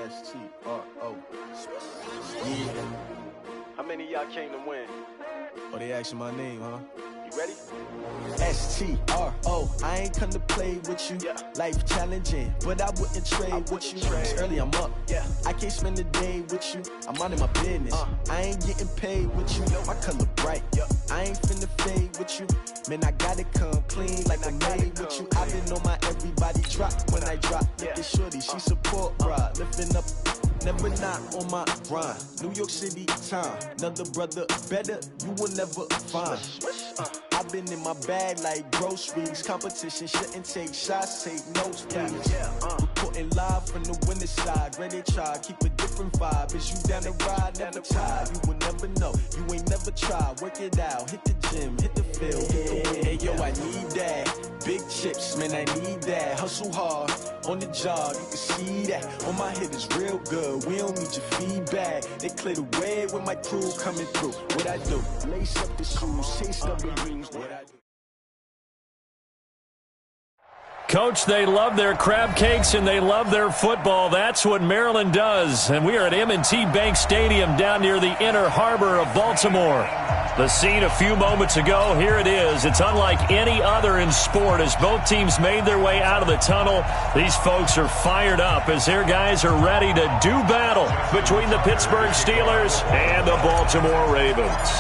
S-T-R-O. Yeah. How many of y'all came to win? Oh, they asking my name, huh? You ready? S-T-R-O. I ain't come to play with you. Yeah. Life challenging, but I wouldn't trade with you. It's early, I'm up. Yeah. I can't spend the day with you. I'm out of my business. I ain't getting paid with you. My color bright. I ain't finna fade with you. Man, I gotta come clean like I made with you. I've been on my everybody drop when I drop. Look at shorty, she support rod. Lifting up, never not on my grind. New York City time. Another brother better, you will never find. I've been in my bag like groceries. Competition shouldn't take shots, take notes, please. Reporting live from the winter side. Ready to try, keep a different vibe. Is you down the ride, never tired. You will never know, you ain't never tried. Work it out, hit the gym, hit the field. Hey yo, I need that. Big chips, man, I need that. Hustle hard, on the job, you can see that. On my head is real good, we don't need your feedback. They clear the way with my crew coming through. What I do, lace up the shoes, chase the rings. What I do. Coach, they love their crab cakes and they love their football. That's what Maryland does. And we are at M&T Bank Stadium down near the inner harbor of Baltimore. The scene a few moments ago, here it is. It's unlike any other in sport as both teams made their way out of the tunnel. These folks are fired up as their guys are ready to do battle between the Pittsburgh Steelers and the Baltimore Ravens.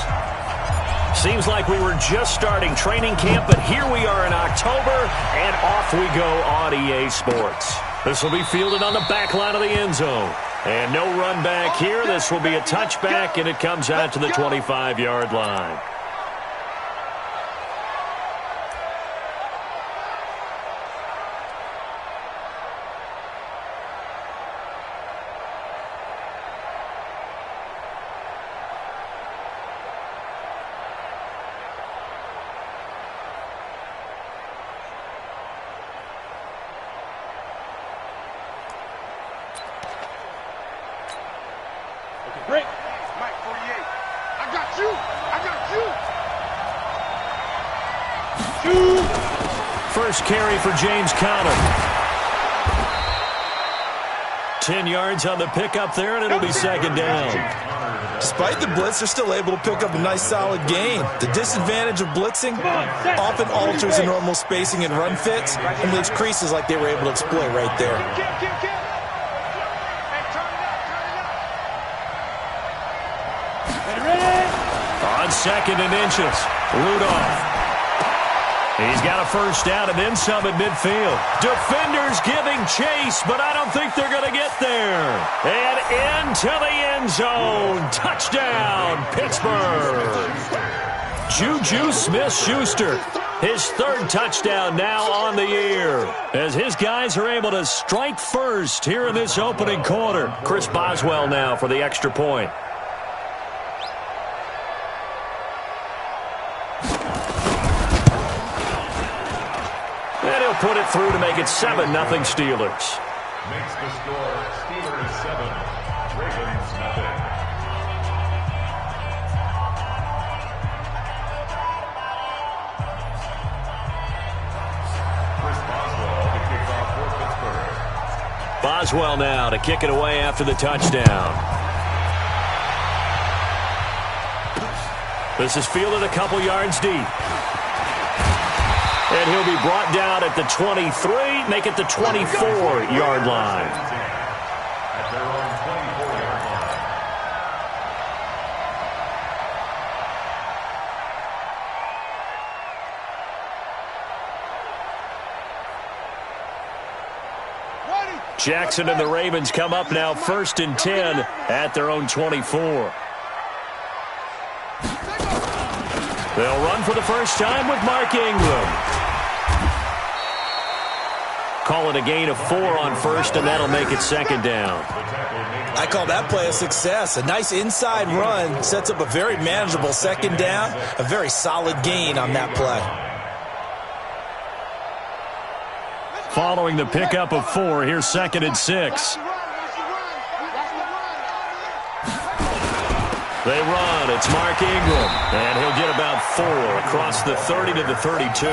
Seems like we were just starting training camp, but here we are in October, and off we go on EA Sports. This will be fielded on the back line of the end zone. And no run back here. This will be a touchback, and it comes out to the 25-yard line. Break. Mike 48. I got you. First carry for James Conner. 10 yards on the pickup there, and it'll be second down. Despite the blitz, they're still able to pick up a nice, solid gain. The disadvantage of blitzing often alters the normal spacing and run fits and leaves creases like they were able to exploit right there. On second and inches, Rudolph. He's got a first down and then some at midfield. Defenders giving chase, but I don't think they're going to get there. And into the end zone. Touchdown, Pittsburgh. Juju Smith-Schuster, his third touchdown now on the year, as his guys are able to strike first here in this opening quarter. Chris Boswell now for the extra point. And he'll put it through to make it 7-0 Steelers. Makes the score Steelers 7, Ravens nothing. Chris Boswell to kick off for Pittsburgh. Boswell now to kick it away after the touchdown. This is fielded a couple yards deep. And he'll be brought down at the 23, make it the 24-yard line. At their own 24-yard line. Jackson and the Ravens come up now 1st and 10 at their own 24. They'll run for the first time with Mark Ingram. Call it a gain of 4 on first, and that'll make it second down. I call that play a success. A nice inside run sets up a very manageable second down. A very solid gain on that play. Following the pickup of 4, here's 2nd and 6. They run. It's Mark Ingram. And he'll get about 4 across the 30 to the 32.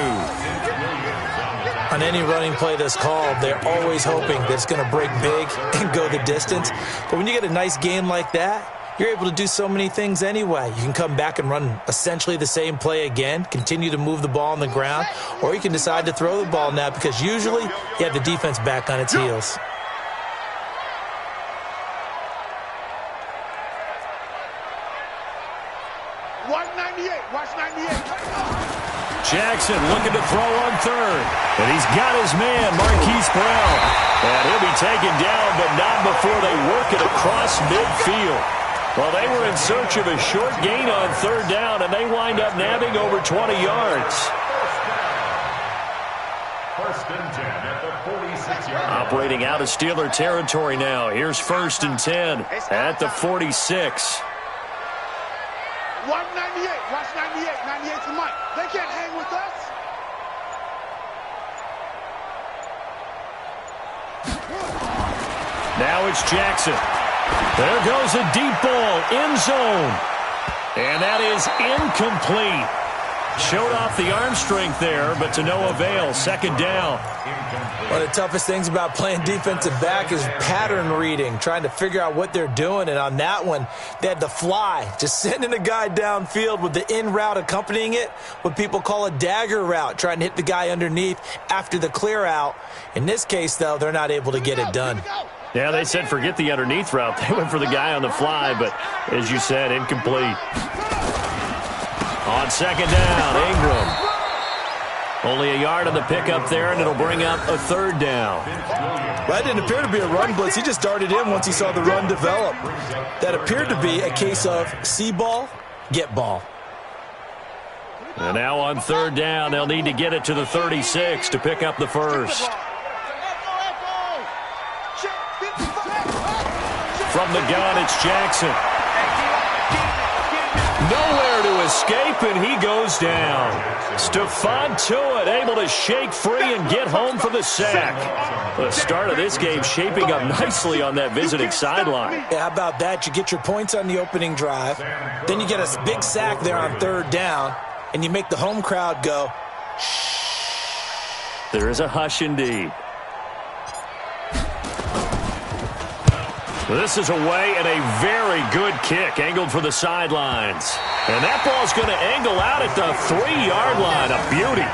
On any running play that's called, they're always hoping that it's going to break big and go the distance. But when you get a nice game like that, you're able to do so many things anyway. You can come back and run essentially the same play again, continue to move the ball on the ground, or you can decide to throw the ball now because usually you have the defense back on its heels. Watch 98. Watch 98. Jackson looking to throw on third. And he's got his man, Marquise Brown. And he'll be taken down, but not before they work it across midfield. Well, they were in search of a short gain on third down, and they wind up nabbing over 20 yards. First and 10 at the 46-yard line. Operating out of Steeler territory now. Here's first and 10 at the 46. Watch 98. Watch 98. 98's the mic. They can't hang with us. Now it's Jackson. There goes a deep ball, end zone. And that is incomplete. Showed off the arm strength there, but to no avail. Second down. One of the toughest things about playing defensive back is pattern reading, trying to figure out what they're doing. And on that one, they had to fly, just sending a guy downfield with the in route accompanying it, what people call a dagger route, trying to hit the guy underneath after the clear out. In this case, though, they're not able to get it done. Yeah, they said forget the underneath route. They went for the guy on the fly, but as you said, incomplete. On second down, Ingram. Only a yard on the pickup there, and it'll bring up a third down. Well, that didn't appear to be a run blitz. He just darted in once he saw the run develop. That appeared to be a case of see ball, get ball. And now on third down, they'll need to get it to the 36 to pick up the first. From the gun, it's Jackson. Nowhere to escape, and he goes down. Stephon Tuitt able to shake free and get home for the sack. The start of this game shaping up nicely on that visiting sideline. Yeah, how about that? You get your points on the opening drive, then you get a big sack there on third down, and you make the home crowd go, shh. There is a hush indeed. This is away and a very good kick, angled for the sidelines. And that ball's going to angle out at the 3-yard line. A beauty.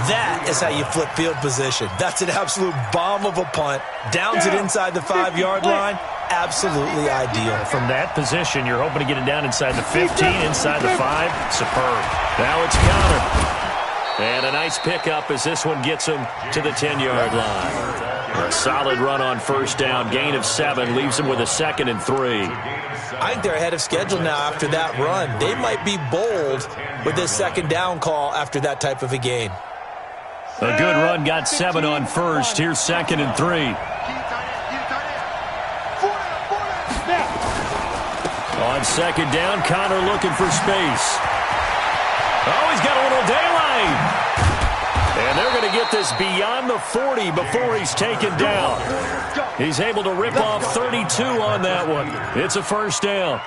That is how you flip field position. That's an absolute bomb of a punt. Downs it inside the 5-yard line. Absolutely ideal. From that position, you're hoping to get it down inside the 15, inside the 5. Superb. Now it's counter. And a nice pickup as this one gets him to the 10-yard line. A solid run on first down. Gain of 7 leaves him with a 2nd and 3. I think they're ahead of schedule now after that run. They might be bold with this second down call after that type of a gain. A good run got 7 on first. Here's 2nd and 3. On second down, Connor looking for space. Oh, he's got a little daylight. And they're going to get this beyond the 40 before he's taken down. He's able to rip off 32 on that one. It's a first down.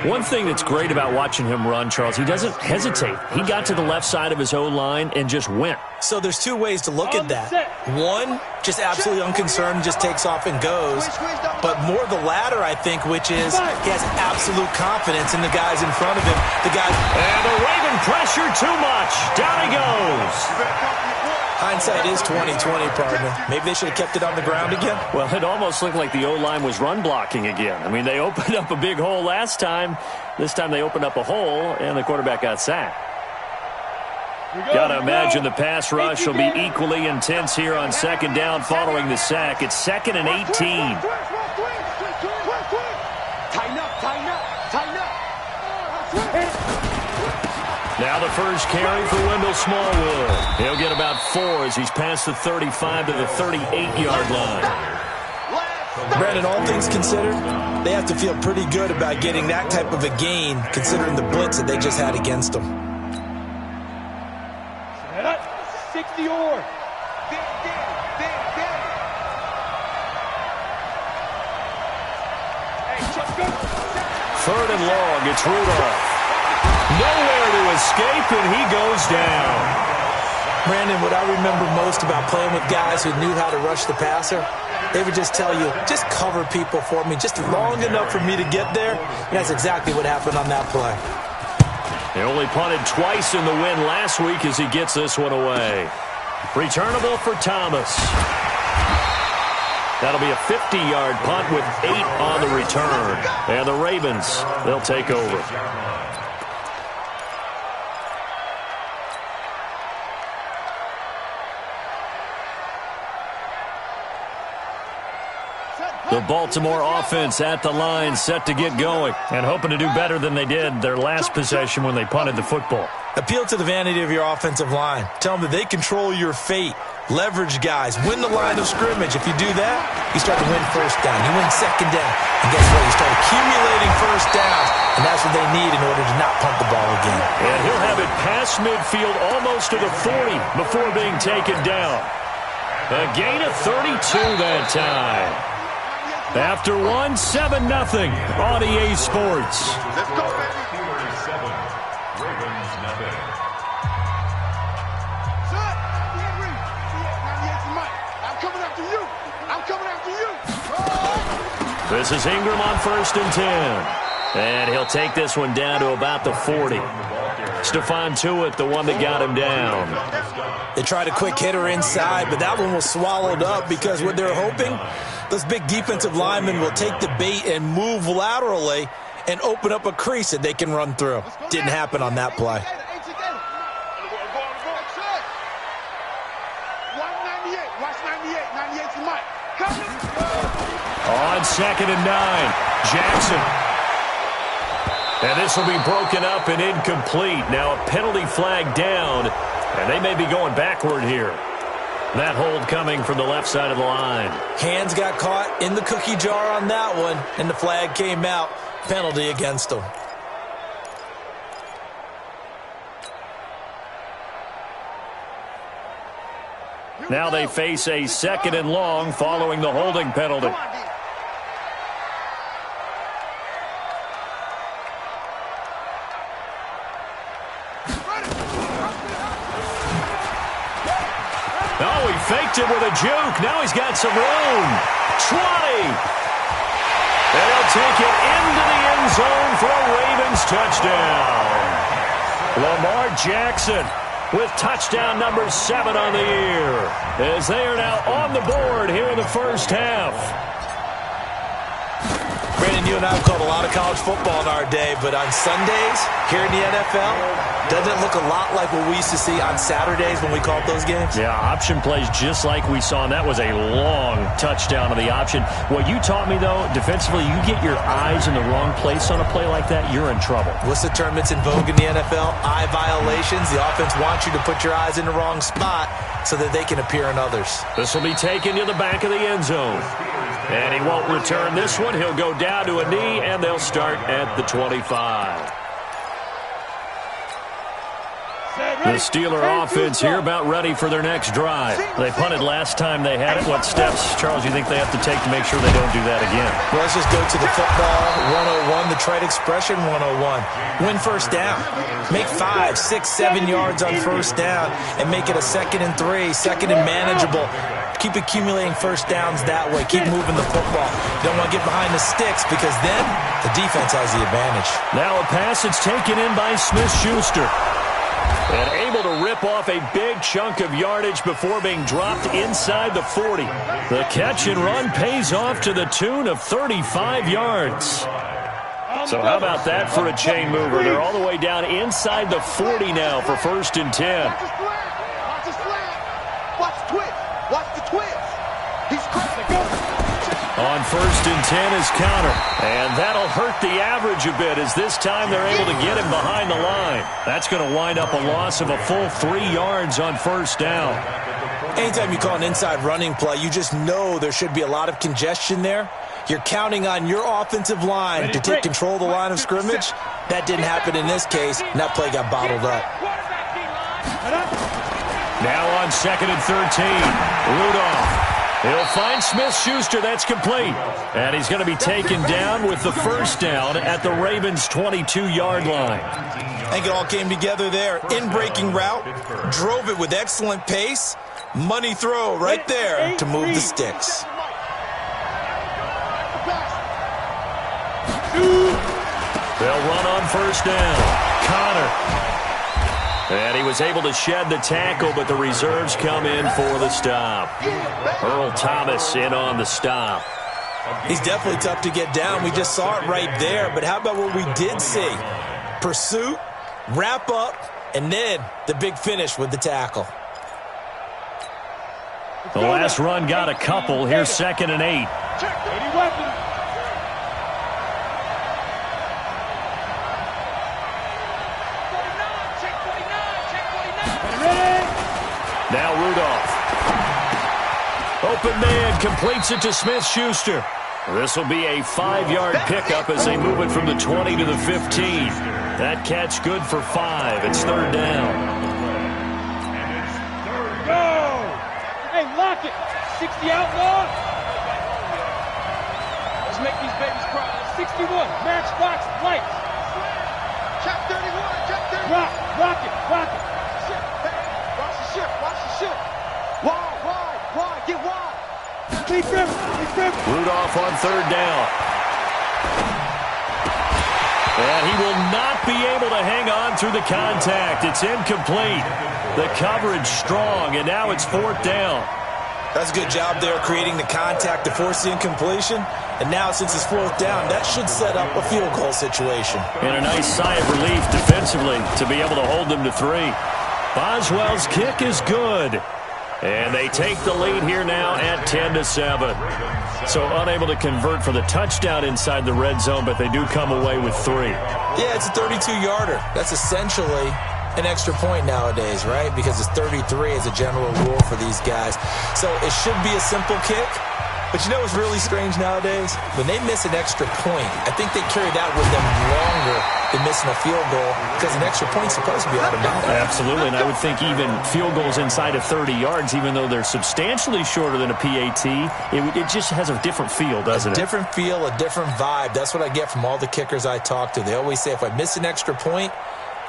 One thing that's great about watching him run, Charles, he doesn't hesitate. He got to the left side of his O-line and just went. So there's two ways to look at that. One, just absolutely unconcerned, just takes off and goes. But more the latter, I think, which is he has absolute confidence in the guys in front of him. And the Raven pressure too much. Down he goes. Hindsight is 20/20, partner. Maybe they should have kept it on the ground again. Well, it almost looked like the O-line was run blocking again. I mean, they opened up a big hole last time. This time they opened up a hole, and the quarterback got sacked. Got to imagine the pass rush will be equally intense here on second down following the sack. It's 2nd and 18. Tighten up, tighten up, tighten up. Now the first carry for Wendell Smallwood. He'll get about 4 as he's past the 35 to the 38-yard line. Brandon, all things considered, they have to feel pretty good about getting that type of a gain considering the blitz that they just had against them. 60 or. Third and long, it's Rudolph. Nowhere to escape, and he goes down. Brandon, what I remember most about playing with guys who knew how to rush the passer, they would just tell you, just cover people for me, just long enough for me to get there. And that's exactly what happened on that play. He only punted twice in the win last week as he gets this one away. Returnable for Thomas. That'll be a 50-yard punt with 8 on the return. And the Ravens, they'll take over. The Baltimore offense at the line, set to get going, and hoping to do better than they did their last possession when they punted the football. Appeal to the vanity of your offensive line. Tell them that they control your fate. Leverage guys. Win the line of scrimmage. If you do that, you start to win first down. You win second down. And guess what? You start accumulating first downs, and that's what they need in order to not punt the ball again. And he'll have it past midfield almost to the 40 before being taken down. A gain of 32 that time. After 1, 7-0 on EA Sports. Let's go, baby. Steelers 7, Ravens nothing. Son, I'm coming after you. I'm coming after you. This is Ingram on 1st and 10. And he'll take this one down to about the 40. Stephon Tuitt, the one that got him down. They tried a quick hitter inside, but that one was swallowed up because what they're hoping, those big defensive linemen will take the bait and move laterally and open up a crease that they can run through. Didn't happen on that play. 198. Watch 98. 98's the mic. On 2nd and 9, Jackson. And this will be broken up and incomplete. Now a penalty flag down, and they may be going backward here. That hold coming from the left side of the line. Hands got caught in the cookie jar on that one, and the flag came out. Penalty against them. Now they face a 2nd and long following the holding penalty. Oh, he faked it with a juke. Now he's got some room. 20. They'll take it into the end zone for a Ravens touchdown. Lamar Jackson with touchdown number 7 on the year, as they are now on the board here in the first half. Brandon, you and I have called a lot of college football in our day, but on Sundays here in the NFL, doesn't it look a lot like what we used to see on Saturdays when we called those games? Yeah, option plays just like we saw, and that was a long touchdown of the option. What you taught me, though, defensively, you get your eyes in the wrong place on a play like that, you're in trouble. What's the term that's in vogue in the NFL? Eye violations. The offense wants you to put your eyes in the wrong spot so that they can appear in others. This will be taken to the back of the end zone. And he won't return this one. He'll go down to a knee, and they'll start at the 25. The Steeler offense here about ready for their next drive. They punted last time they had it. What steps, Charles, you think they have to take to make sure they don't do that again? Well, let's just go to the football 101, the trade expression 101. Win first down. Make 5, 6, 7 yards on first down and make it a 2nd and 3, 2nd and manageable. Keep accumulating first downs that way. Keep moving the football. You don't want to get behind the sticks because then the defense has the advantage. Now a pass that's taken in by Smith-Schuster. And able to rip off a big chunk of yardage before being dropped inside the 40. The catch and run pays off to the tune of 35 yards. So how about that for a chain mover? They're all the way down inside the 40 now for 1st and 10. Watch his flag. Watch the twist. Watch the twist. He's crazy. On 1st and 10 is counter. And that'll hurt the average a bit as this time they're able to get him behind the line. That's going to wind up a loss of a full 3 yards on first down. Anytime you call an inside running play, you just know there should be a lot of congestion there. You're counting on your offensive line to take control of the line of scrimmage. That didn't happen in this case, and that play got bottled up. Now on 2nd and 13, Rudolph. He'll find Smith-Schuster. That's complete. And he's going to be taken down with the first down at the Ravens' 22-yard line. I think it all came together there. In-breaking route, drove it with excellent pace. Money throw right there to move the sticks. They'll run on first down. Connor. And he was able to shed the tackle, but the reserves come in for the stop. Earl Thomas in on the stop. He's definitely tough to get down. We just saw it right there. But how about what we did see? Pursuit, wrap up, and then the big finish with the tackle. The last run got a couple. Here's 2nd and 8. Now Rudolph. Open man completes it to Smith-Schuster. This will be a 5-yard pickup as they move it from the 20 to the 15. That catch good for 5. It's 3rd down. Go! Hey, lock it. 60 outlaw. Let's make these babies cry. 61. Matchbox lights. Check 31. Check 31. Rock it. Rock it. Watch the ship. Watch the ship. Wide. Get wide. Keep him. Rudolph on 3rd down. And he will not be able to hang on through the contact. It's incomplete. The coverage strong, and now it's 4th down. That's a good job there creating the contact to force the incompletion. And now, since it's 4th down, that should set up a field goal situation. And a nice sigh of relief defensively to be able to hold them to 3. Boswell's kick is good. And they take the lead here now at 10-7. So unable to convert for the touchdown inside the red zone, but they do come away with 3. Yeah, it's a 32-yarder. That's essentially an extra point nowadays, right? Because it's 33 as a general rule for these guys. So it should be a simple kick. But you know what's really strange nowadays? When they miss an extra point, I think they carry that with them longer than missing a field goal because an extra point's supposed to be automatic. Absolutely, and I would think even field goals inside of 30 yards, even though they're substantially shorter than a PAT, it just has a different feel, doesn't it? A different feel, a different vibe. That's what I get from all the kickers I talk to. They always say if I miss an extra point,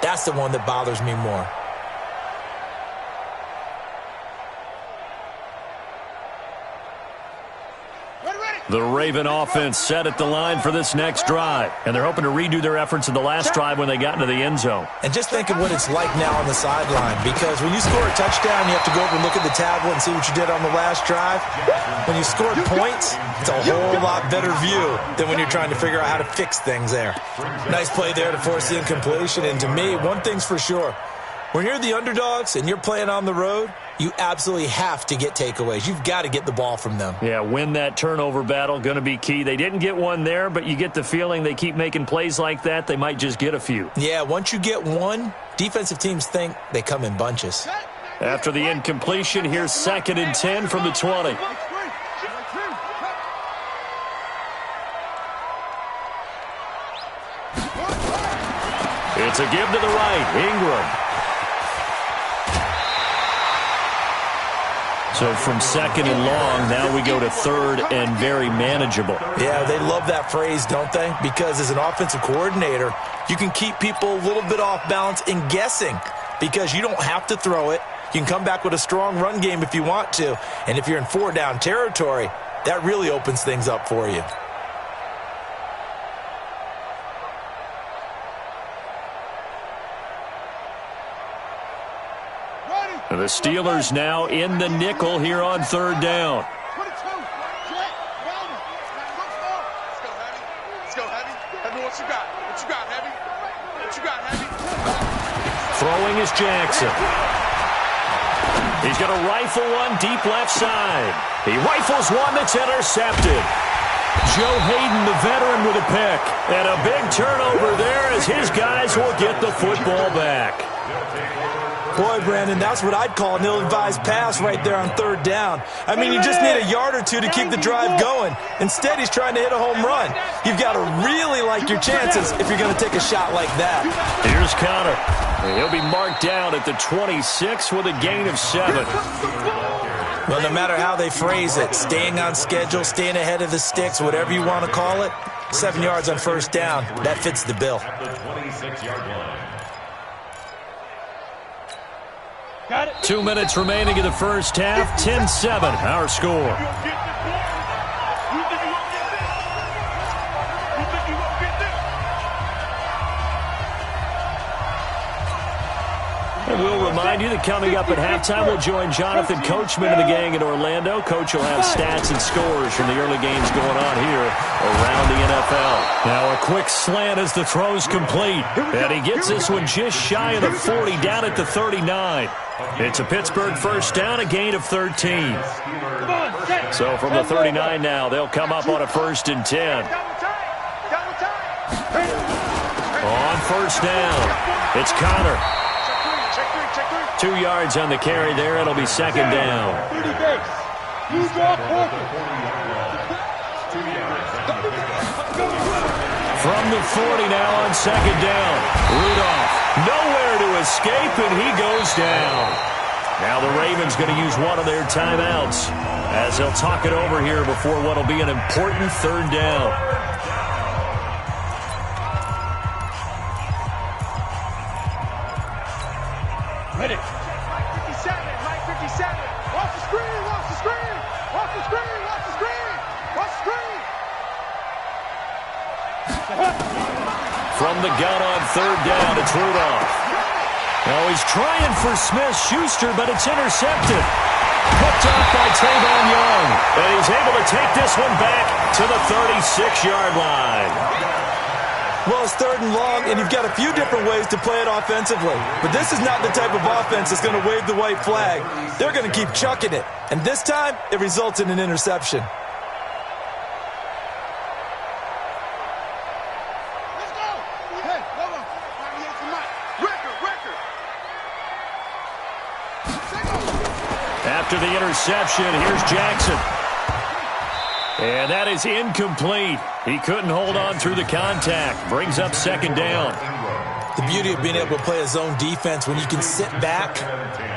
that's the one that bothers me more. The Raven offense set at the line for this next drive. And they're hoping to redo their efforts in the last drive when they got into the end zone. And just think of what it's like now on the sideline. Because when you score a touchdown, you have to go over and look at the tablet and see what you did on the last drive. When you score points, it's a whole lot better view than when you're trying to figure out how to fix things there. Nice play there to force the incompletion. And to me, one thing's for sure. When you're the underdogs and you're playing on the road, you absolutely have to get takeaways. You've got to get the ball from them. Yeah, win that turnover battle, going to be key. They didn't get one there, but you get the feeling they keep making plays like that, they might just get a few. Yeah, once you get one, defensive teams think they come in bunches. After the incompletion, here's 2nd and 10 from the 20. It's a give to the right, Ingram. So from 2nd and long, now we go to 3rd and very manageable. Yeah, they love that phrase, don't they? Because as an offensive coordinator, you can keep people a little bit off balance in guessing because you don't have to throw it. You can come back with a strong run game if you want to. And if you're in 4-down territory, that really opens things up for you. The Steelers now in the nickel here on 3rd down. Throwing is Jackson. He's going to rifle one deep left side. He rifles one that's intercepted. Joe Hayden, the veteran, with a pick. And a big turnover there as his guys will get the football back. Boy, Brandon, that's what I'd call an ill-advised pass right there on 3rd down. I mean, you just need a yard or two to keep the drive going. Instead, he's trying to hit a home run. You've got to really like your chances if you're going to take a shot like that. Here's Connor. He'll be marked down at the 26 with a gain of 7. Well, no matter how they phrase it, staying on schedule, staying ahead of the sticks, whatever you want to call it, 7 yards on first down, that fits the bill. At the 26-yard line. Got it. 2 minutes remaining in the first half. 10-7, our score. And we'll remind you that coming up at halftime, we'll join Jonathan Coachman and the gang in Orlando. Coach will have stats and scores from the early games going on here around the NFL. Now a quick slant as the throw's complete. And he gets this one just shy of the 40, down at the 39. It's a Pittsburgh first down, a gain of 13. So from the 39 now, they'll come up on a 1st and 10. On first down, it's Connor. 2 yards on the carry there. It'll be 2nd down. 30 base. Use off From the 40 now on 2nd down. Rudolph nowhere to escape, and he goes down. Now the Ravens going to use one of their timeouts as they'll talk it over here before what will be an important 3rd down. Ready. Mike 57. Mike 57. Watch the screen. Watch the screen. Watch the screen. Watch the screen. Watch the screen. From the gun on 3rd down, it's Rudolph. Now he's trying for Smith-Schuster, but it's intercepted. Picked off by Tavon Young. And he's able to take this one back to the 36-yard line. Well, it's 3rd and long, and you've got a few different ways to play it offensively. But this is not the type of offense that's going to wave the white flag. They're going to keep chucking it. And this time, it results in an interception. Let's go. Hey, hold on. Record. After the interception, here's Jackson. And that is incomplete. He couldn't hold on through the contact. Brings up 2nd down. The beauty of being able to play a zone defense when you can sit back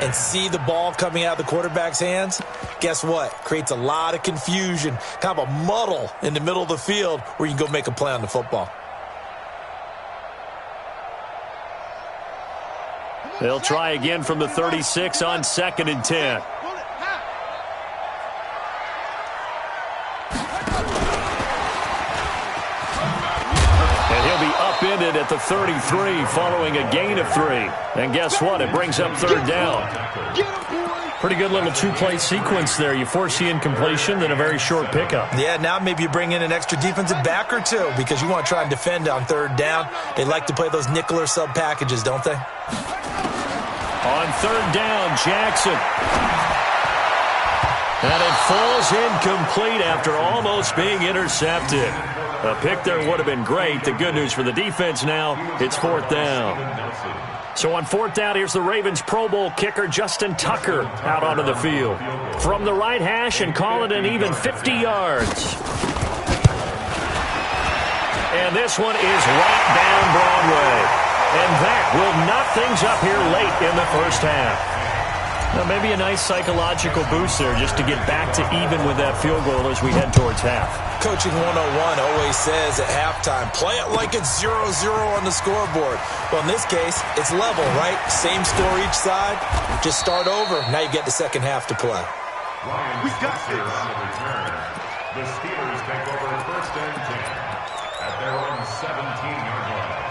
and see the ball coming out of the quarterback's hands, guess what? Creates a lot of confusion, kind of a muddle in the middle of the field where you can go make a play on the football. They'll try again from the 36 on 2nd and 10. Upended at the 33 following a gain of 3. And guess what? It brings up 3rd down. Pretty good little 2-play sequence there. You force the incompletion, then a very short pickup. Yeah, now maybe you bring in an extra defensive back or two because you want to try and defend on 3rd down. They like to play those nickel or sub packages, don't they? On 3rd down, Jackson. And it falls incomplete after almost being intercepted. A pick there would have been great. The good news for the defense now, it's 4th down. So on 4th down, here's the Ravens Pro Bowl kicker Justin Tucker out onto the field. From the right hash and call it an even 50 yards. And this one is right down Broadway. And that will knock things up here late in the first half. Now maybe a nice psychological boost there just to get back to even with that field goal as we head towards half. Coaching 101 always says at halftime, play it like it's 0-0 on the scoreboard. Well, in this case, it's level, right? Same score each side. Just start over. Now you get the second half to play. We got this. On the return. The Steelers take over 1st and 10 at their own 17-yard line.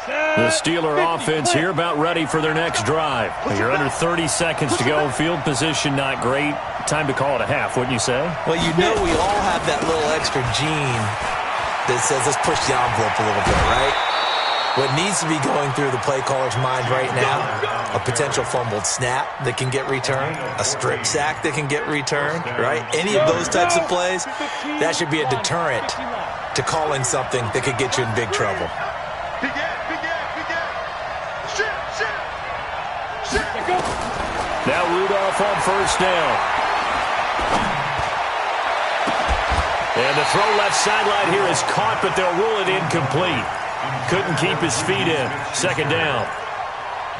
The Steeler offense here about ready for their next drive. You're under 30 seconds to go. Field position not great. Time to call it a half, wouldn't you say? Well, you know we all have that little extra gene that says let's push the envelope a little bit, right? What needs to be going through the play caller's mind right now, a potential fumbled snap that can get returned, a strip sack that can get returned, right? Any of those types of plays, that should be a deterrent to calling something that could get you in big trouble. Now Rudolph on 1st down. And the throw left sideline here is caught, but they'll rule it incomplete. Couldn't keep his feet in. 2nd down.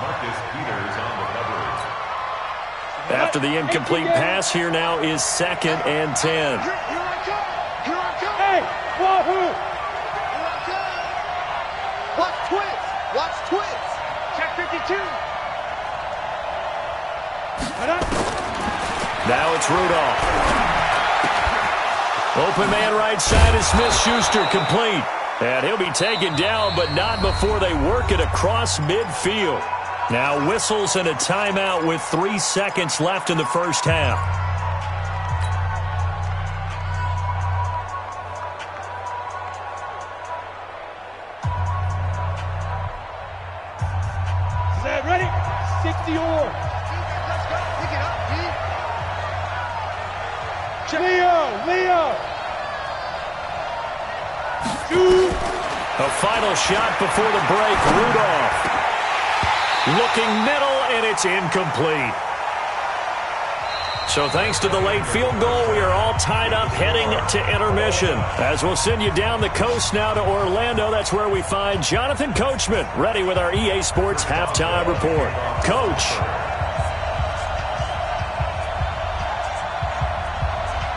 Marcus Peters on the coverage. After the incomplete pass, here now is 2nd and 10. Here I come. Here I come. Hey, wahoo. Here I come. Watch twins. Watch twins. Check 52. Now it's Rudolph. Open man right side is Smith-Schuster, complete. And he'll be taken down, but not before they work it across midfield. Now whistles and a timeout with 3 seconds left in the first half. Is that ready? 60 or. Let's go. Pick it up, Pete. Leo. Shoot. A final shot before the break. Rudolph. Looking middle, and it's incomplete. So thanks to the late field goal, we are all tied up heading to intermission. As we'll send you down the coast now to Orlando, that's where we find Jonathan Coachman, ready with our EA Sports Halftime Report. Coach.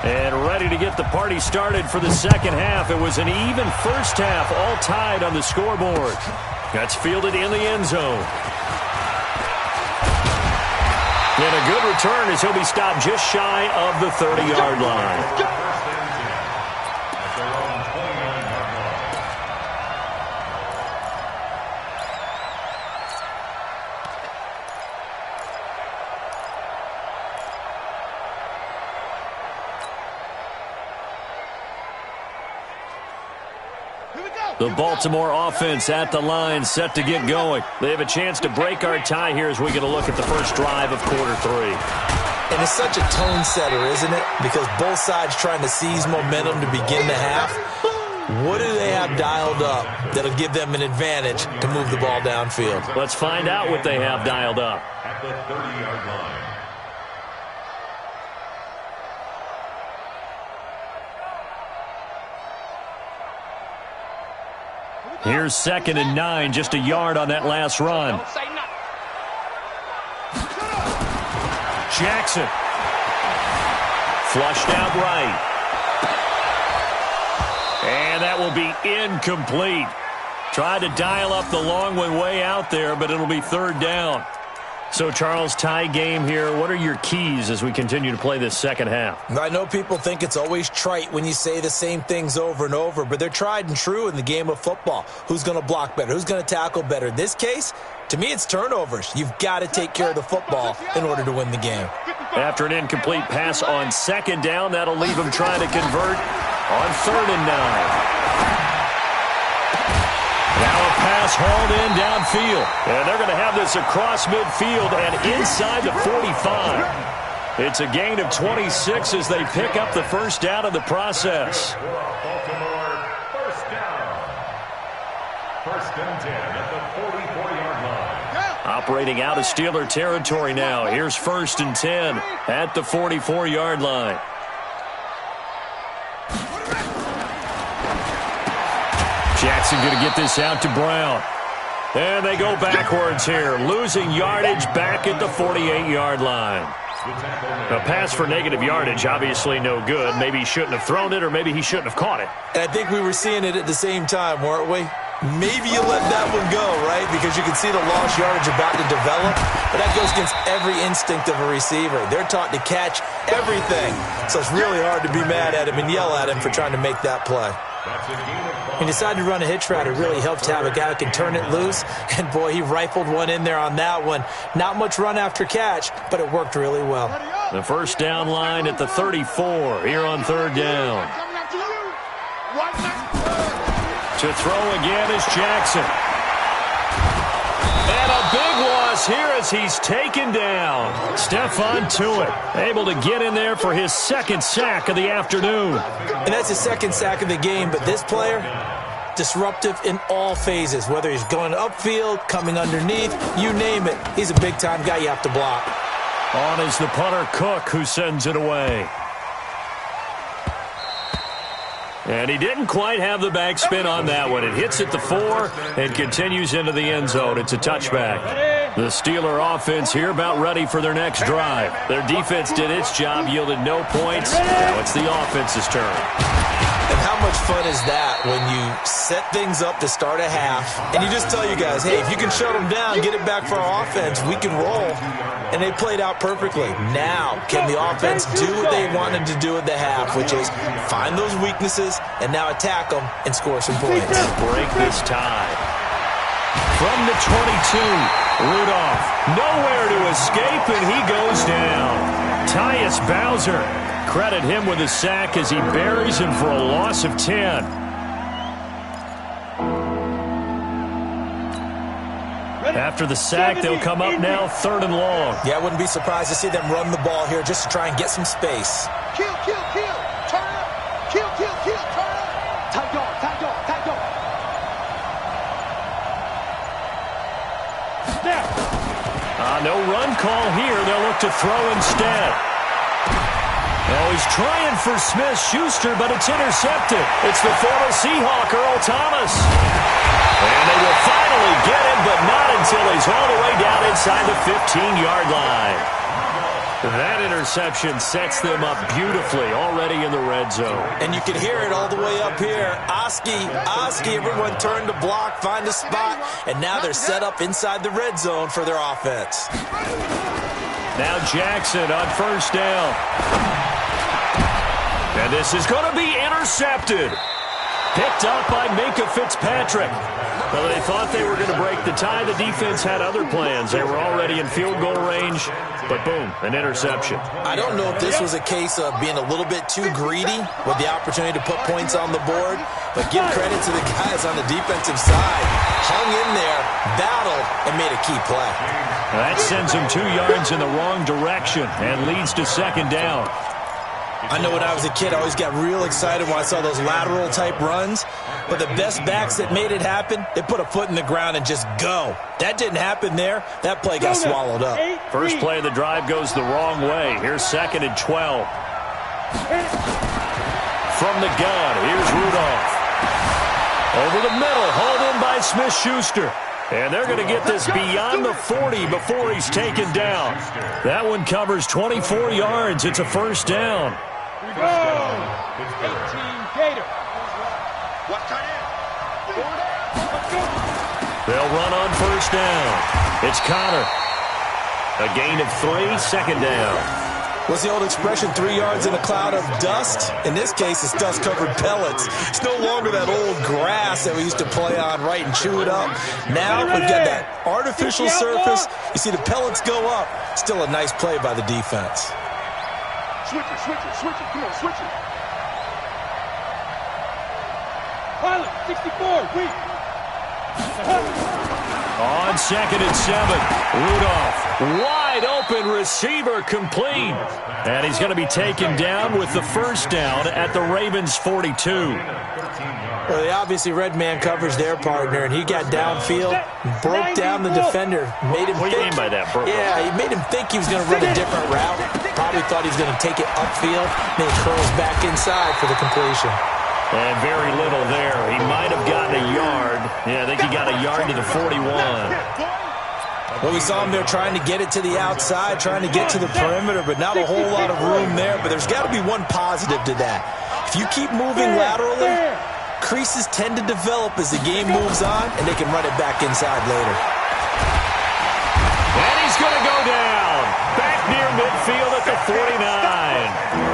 And ready to get the party started for the second half. It was an even first half, all tied on the scoreboard. That's fielded in the end zone. And a good return as he'll be stopped just shy of the 30-yard line. First and 10 at their own 29-yard line. The Baltimore offense at the line, set to get going. They have a chance to break our tie here as we get a look at the first drive of quarter 3. And it's such a tone setter, isn't it? Because both sides trying to seize momentum to begin the half. What do they have dialed up that'll give them an advantage to move the ball downfield? Let's find out what they have dialed up. At the 30-yard line. Here's 2nd and 9, just a yard on that last run. Jackson. Flushed out right. And that will be incomplete. Tried to dial up the long one way out there, but it'll be 3rd down. So, Charles, tie game here. What are your keys as we continue to play this second half? I know people think it's always trite when you say the same things over and over, but they're tried and true in the game of football. Who's going to block better? Who's going to tackle better? In this case, to me, it's turnovers. You've got to take care of the football in order to win the game. After an incomplete pass on 2nd down, that'll leave him trying to convert on 3rd and 9. Now a pass hauled in downfield. And they're going to have this across midfield and inside the 45. It's a gain of 26 as they pick up the first down in the process. Baltimore, first down. 1st and 10 at the 44-yard line. Operating out of Steeler territory now. Here's 1st and 10 at the 44-yard line. Jackson going to get this out to Brown. And they go backwards here, losing yardage back at the 48-yard line. A pass for negative yardage, obviously no good. Maybe he shouldn't have thrown it, or maybe he shouldn't have caught it. And I think we were seeing it at the same time, weren't we? Maybe you let that one go, right? Because you can see the lost yardage about to develop. But that goes against every instinct of a receiver. They're taught to catch everything. So it's really hard to be mad at him and yell at him for trying to make that play. He decided to run a hitch route. It really helped to have a guy who can turn it loose. And, boy, he rifled one in there on that one. Not much run after catch, but it worked really well. The first down line at the 34 here on 3rd down. To throw again is Jackson. And a big loss here as he's taken down. Stephon Tuitt able to get in there for his 2nd sack of the afternoon. And that's his 2nd sack of the game, but this player, disruptive in all phases, whether he's going upfield, coming underneath, you name it. He's a big-time guy you have to block. On is the punter Cook, who sends it away. And he didn't quite have the backspin on that one. It hits at the 4 and continues into the end zone. It's a touchback. The Steeler offense here about ready for their next drive. Their defense did its job, yielded no points. Now it's the offense's turn. And how much fun is that when you set things up to start a half and you just tell you guys, hey, if you can shut them down, get it back for our offense, we can roll. And they played out perfectly. Now, can the offense do what they wanted to do at the half, which is find those weaknesses and now attack them and score some points. Break this tie. From the 22, Rudolph nowhere to escape, and he goes down. Tyus Bowser, credit him with a sack as he buries him for a loss of 10. After the sack, they'll come up now 3rd and long. Yeah, I wouldn't be surprised to see them run the ball here just to try and get some space. Kill, kill, kill. Turn up. Kill, kill, kill. Turn up. Tight dog, tight dog, tight dog. Snap. No run call here. They'll look to throw instead. Oh, he's trying for Smith-Schuster, but it's intercepted. It's the former Seahawk, Earl Thomas. And they will finally get him, but not until he's all the way down inside the 15-yard line. That interception sets them up beautifully already in the red zone. And you can hear it all the way up here. Oski, everyone turned to block, find a spot, and now they're set up inside the red zone for their offense. Now Jackson on 1st down. And this is going to be intercepted. Picked up by Minka Fitzpatrick. Well, they thought they were going to break the tie. The defense had other plans. They were already in field goal range, but boom, an interception. I don't know if this was a case of being a little bit too greedy with the opportunity to put points on the board, but give credit to the guys on the defensive side. Hung in there, battled, and made a key play. That sends them 2 yards in the wrong direction and leads to 2nd down. I know when I was a kid, I always got real excited when I saw those lateral-type runs. But the best backs that made it happen, they put a foot in the ground and just go. That didn't happen there. That play got swallowed up. First play of the drive goes the wrong way. Here's 2nd and 12. From the gun, here's Rudolph. Over the middle, hauled in by Smith-Schuster. And they're going to get this beyond the 40 before he's taken down. That one covers 24 yards. It's a 1st down. 18 Gator. What tight end? They'll run on 1st down. It's Connor. A gain of 3, 2nd down. What's the old expression, 3 yards in a cloud of dust? In this case, it's dust-covered pellets. It's no longer that old grass that we used to play on, right, and chew it up. Now we've got that artificial surface. You see the pellets go up. Still a nice play by the defense. Switch it, switch it, switch it. Come on, switch it. Pilot, 64, weak. On 2nd and 7, Rudolph, wide open receiver, complete. And he's going to be taken down with the 1st down at the Ravens' 42. Well, they obviously red man coverage their partner, and he got downfield, broke down the defender, made him What do you mean by that, bro? Yeah, he made him think he was going to run a different route. Probably thought he was going to take it upfield, then he curls back inside for the completion. And very little there. He might have gotten a yard. Yeah, I think he got a yard to the 41. Well, we saw him there trying to get it to the outside, trying to get to the perimeter, but not a whole lot of room there. But there's got to be one positive to that. If you keep moving laterally, creases tend to develop as the game moves on, and they can run it back inside later. And he's going to go down. Back near midfield at the 49.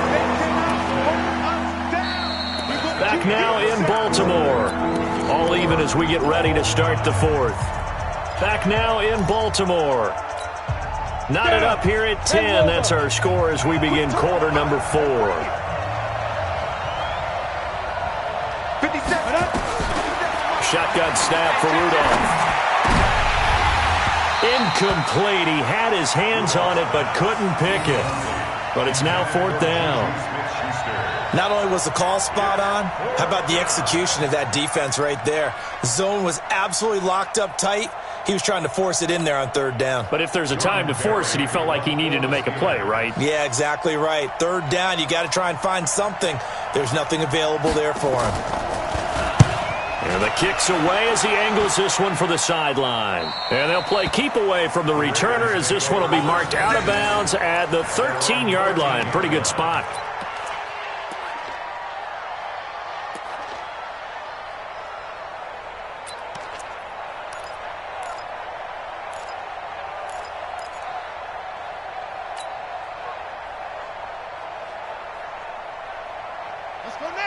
Back now in Baltimore. All even as we get ready to start the 4th. Back now in Baltimore. Knotted up here at 10. That's our score as we begin quarter number 4. 57. Shotgun snap for Rudolph. Incomplete. He had his hands on it but couldn't pick it. But it's now 4th down. Not only was the call spot on, how about the execution of that defense right there? The zone was absolutely locked up tight. He was trying to force it in there on 3rd down. But if there's a time to force it, he felt like he needed to make a play, right? Yeah, exactly right. 3rd down, you got to try and find something. There's nothing available there for him. And the kick's away as he angles this one for the sideline. And they'll play keep away from the returner as this one will be marked out of bounds at the 13-yard line. Pretty good spot.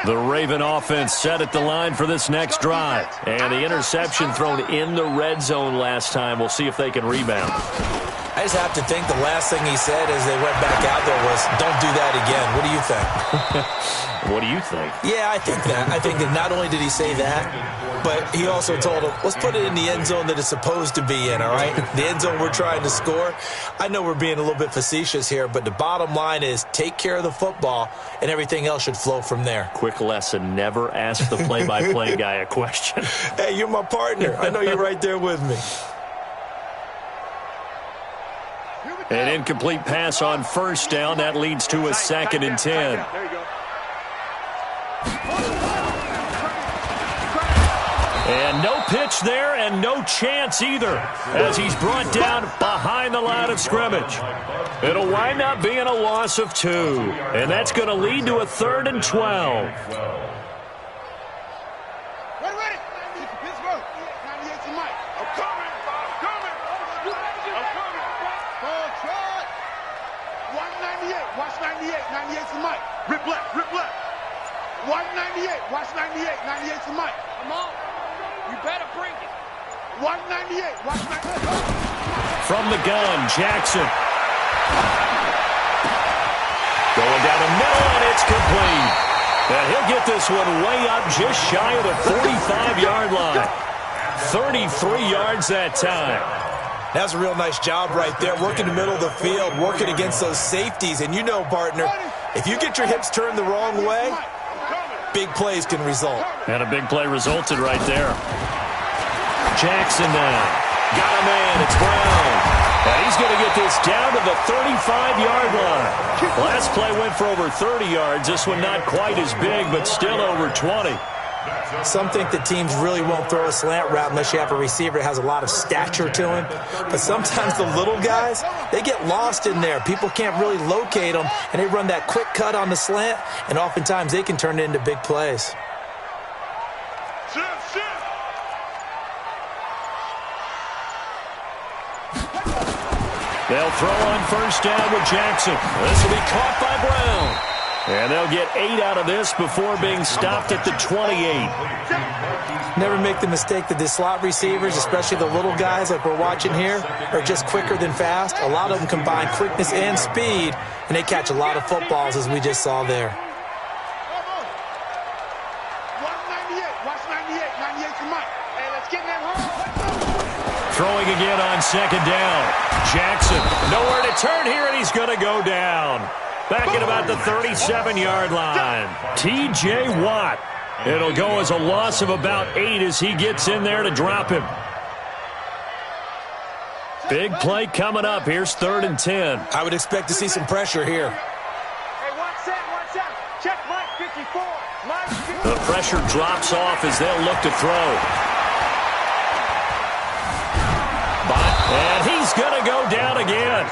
The Raven offense set at the line for this next drive. And the interception thrown in the red zone last time. We'll see if they can rebound. I just have to think the last thing he said as they went back out there was, don't do that again. What do you think? What do you think? Yeah, I think that. I think that not only did he say that, but he also told him, let's put it in the end zone that it's supposed to be in, all right? The end zone we're trying to score. I know we're being a little bit facetious here, but the bottom line is take care of the football, and everything else should flow from there. Quick lesson, never ask the play-by-play guy a question. Hey, you're my partner. I know you're right there with me. An incomplete pass on first down. That leads to a 2nd and 10. There you go. And no pitch there and no chance either as he's brought down behind the line of scrimmage. It'll wind up being a loss of 2. And that's going to lead to a 3rd and 12. Ready. Pittsburgh. 98 to Mike. I'm coming. Full trot. 198. Watch 98. 98 to Mike. Rip left. 198. Watch 98. 98 to Mike. Come on. You better bring it. 198. Watch 98. From the gun, Jackson. Going down the middle, and it's complete. And he'll get this one way up just shy of the 45-yard line. 33 yards that time. That's a real nice job right there, working the middle of the field, working against those safeties. And you know, partner, if you get your hips turned the wrong way, big plays can result. And a big play resulted right there. Jackson now. Got a man. It's Brown. And he's going to get this down to the 35-yard line. Last play went for over 30 yards. This one not quite as big, but still over 20. Some think that teams really won't throw a slant route unless you have a receiver that has a lot of stature to him. But sometimes the little guys, they get lost in there. People can't really locate them, and they run that quick cut on the slant, and oftentimes they can turn it into big plays. They'll throw on first down with Jackson. This will be caught by Brown. And they'll get 8 out of this before being stopped at the 28. Never make the mistake that the slot receivers, especially the little guys like we're watching here, are just quicker than fast. A lot of them combine quickness and speed, and they catch a lot of footballs, as we just saw there. 198. Watch 98. 98 to Mike. Hey, let's get that home. Throwing again on second down. Jackson, nowhere to turn here, and he's going to go down. Back at about the 37-yard line. T.J. Watt. It'll go as a loss of about 8 as he gets in there to drop him. Big play coming up. Here's 3rd and 10. I would expect to see some pressure here. Hey, watch that. Check Mike 54. Mike 54. The pressure drops off as they'll look to throw. And he's going to go down again.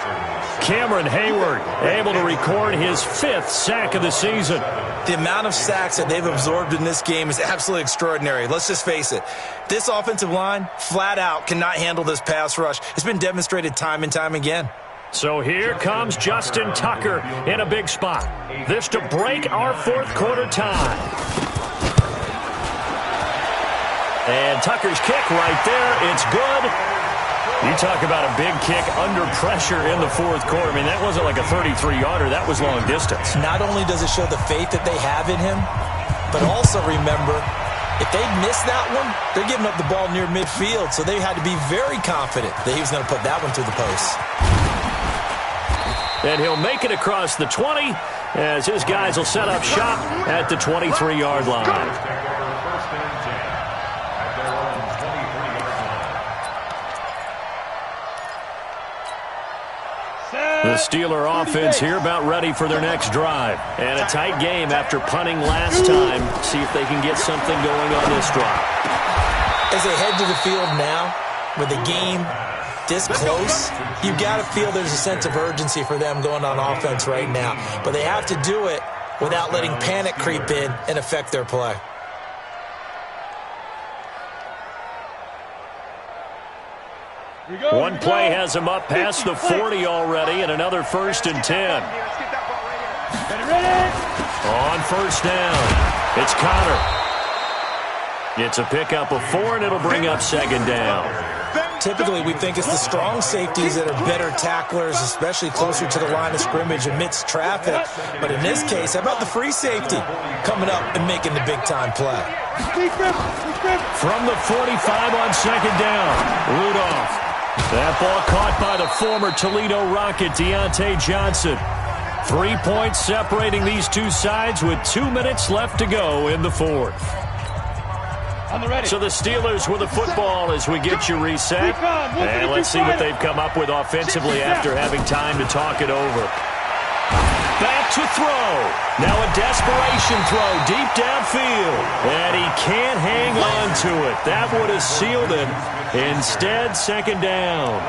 Cameron Hayward able to record his 5th sack of the season. The amount of sacks that they've absorbed in this game is absolutely extraordinary. Let's just face it. This offensive line, flat out, cannot handle this pass rush. It's been demonstrated time and time again. So here comes Justin Tucker in a big spot. This to break our 4th quarter tie. And Tucker's kick right there. It's good. You talk about a big kick under pressure in the 4th quarter. I mean, that wasn't like a 33-yarder. That was long distance. Not only does it show the faith that they have in him, but also remember, if they miss that one, they're giving up the ball near midfield. So they had to be very confident that he was going to put that one through the post. And he'll make it across the 20 as his guys will set up shop at the 23-yard line. The Steeler offense here about ready for their next drive. And a tight game after punting last time. See if they can get something going on this drive. As they head to the field now, with the game this close, you got to feel there's a sense of urgency for them going on offense right now. But they have to do it without letting panic creep in and affect their play. One play has him up past the 40 already, and another 1st and 10. On first down, it's Connor. It's a pickup of 4, and it'll bring up 2nd down. Typically, we think it's the strong safeties that are better tacklers, especially closer to the line of scrimmage amidst traffic. But in this case, how about the free safety coming up and making the big-time play? From the 45 on 2nd down, Rudolph. That ball caught by the former Toledo Rocket, Deontay Johnson. 3 points separating these two sides with 2 minutes left to go in the 4th. So the Steelers with the football as we get you reset. And let's see what they've come up with offensively after having time to talk it over. Back to throw. Now a desperation throw deep downfield. And he can't hang on to it. That would have sealed it. Instead, 2nd down.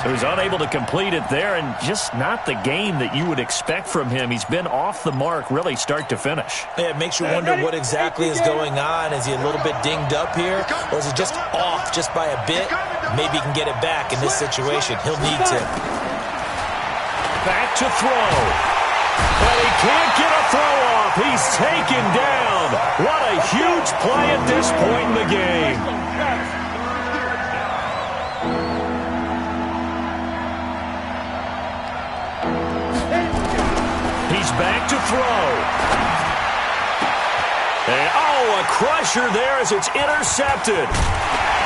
So he's unable to complete it there, and just not the game that you would expect from him. He's been off the mark really start to finish. Yeah, it makes you wonder what exactly is going on. Is he a little bit dinged up here, or is he just off just by a bit? Maybe he can get it back in this situation. He'll need to. Back to throw. And he can't get a throw off. He's taken down. What a huge play at this point in the game. He's back to throw. And, a crusher there as it's intercepted.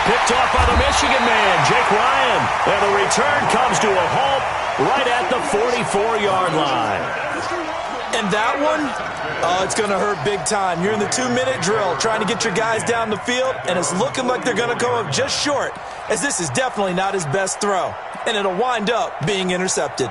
Picked off by the Michigan man, Jake Ryan. And the return comes to a halt right at the 44-yard line. And that one, it's going to hurt big time. You're in the 2-minute drill trying to get your guys down the field, and it's looking like they're going to come up just short, as this is definitely not his best throw. And it'll wind up being intercepted.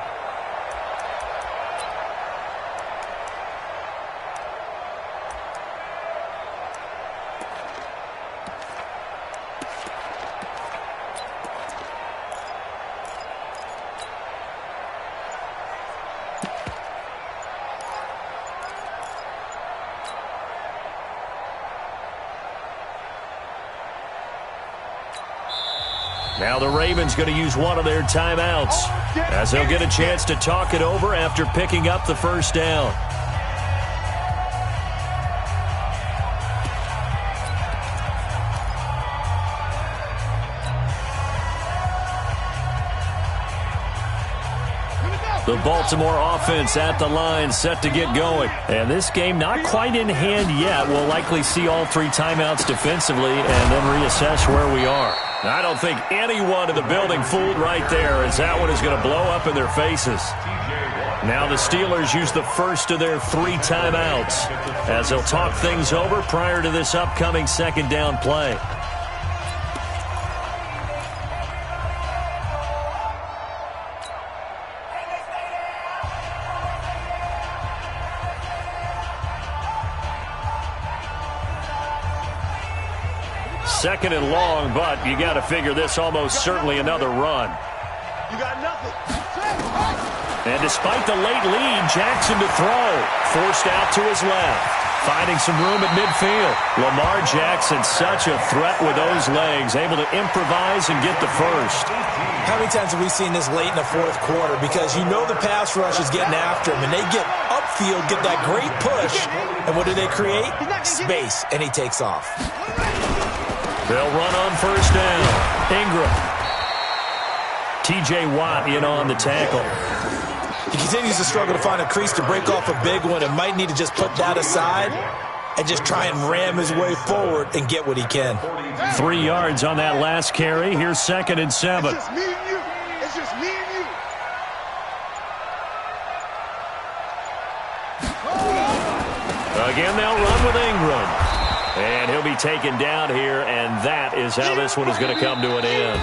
Now the Ravens going to use one of their timeouts as they'll get a chance to talk it over after picking up the 1st down. The Baltimore offense at the line set to get going. And this game not quite in hand yet. We'll likely see all 3 timeouts defensively and then reassess where we are. I don't think anyone in the building fooled right there, as that one is going to blow up in their faces. Now the Steelers use the first of their 3 timeouts as they'll talk things over prior to this upcoming 2nd down play. Second and long, but you got to figure this almost certainly another run. You got nothing. And despite the late lead, Jackson to throw. Forced out to his left. Finding some room at midfield. Lamar Jackson, such a threat with those legs. Able to improvise and get the first. How many times have we seen this late in the 4th quarter? Because you know the pass rush is getting after him, and they get upfield, get that great push. And what do they create? Space, and he takes off. They'll run on 1st down. Ingram. T.J. Watt in on the tackle. He continues to struggle to find a crease to break off a big one and might need to just put that aside and just try and ram his way forward and get what he can. 3 yards on that last carry. Here's 2nd and 7. It's just me and you. It's just me and you. Again, they'll run with Ingram. And he'll be taken down here, and that is how this one is going to come to an end.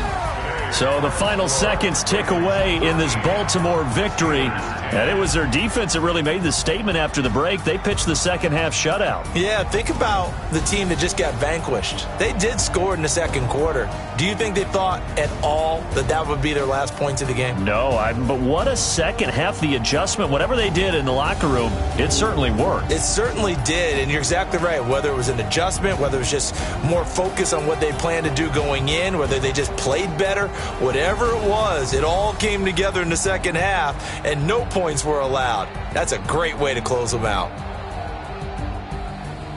So the final seconds tick away in this Baltimore victory. And it was their defense that really made the statement after the break. They pitched the second half shutout. Yeah, think about the team that just got vanquished. They did score in the second quarter. Do you think they thought at all that that would be their last points of the game? No, but what a second half. The adjustment, whatever they did in the locker room, it certainly worked. It certainly did, and you're exactly right. Whether it was an adjustment, whether it was just more focus on what they planned to do going in, whether they just played better, whatever it was, it all came together in the second half, and no points were allowed. That's a great way to close them out.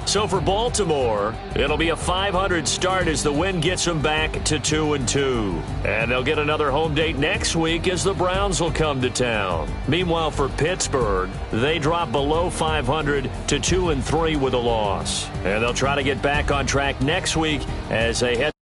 So for Baltimore, it'll be a 500 start as the win gets them back to 2-2. And they'll get another home date next week as the Browns will come to town. Meanwhile, for Pittsburgh, they drop below 500 to 2-3 with a loss. And they'll try to get back on track next week as they head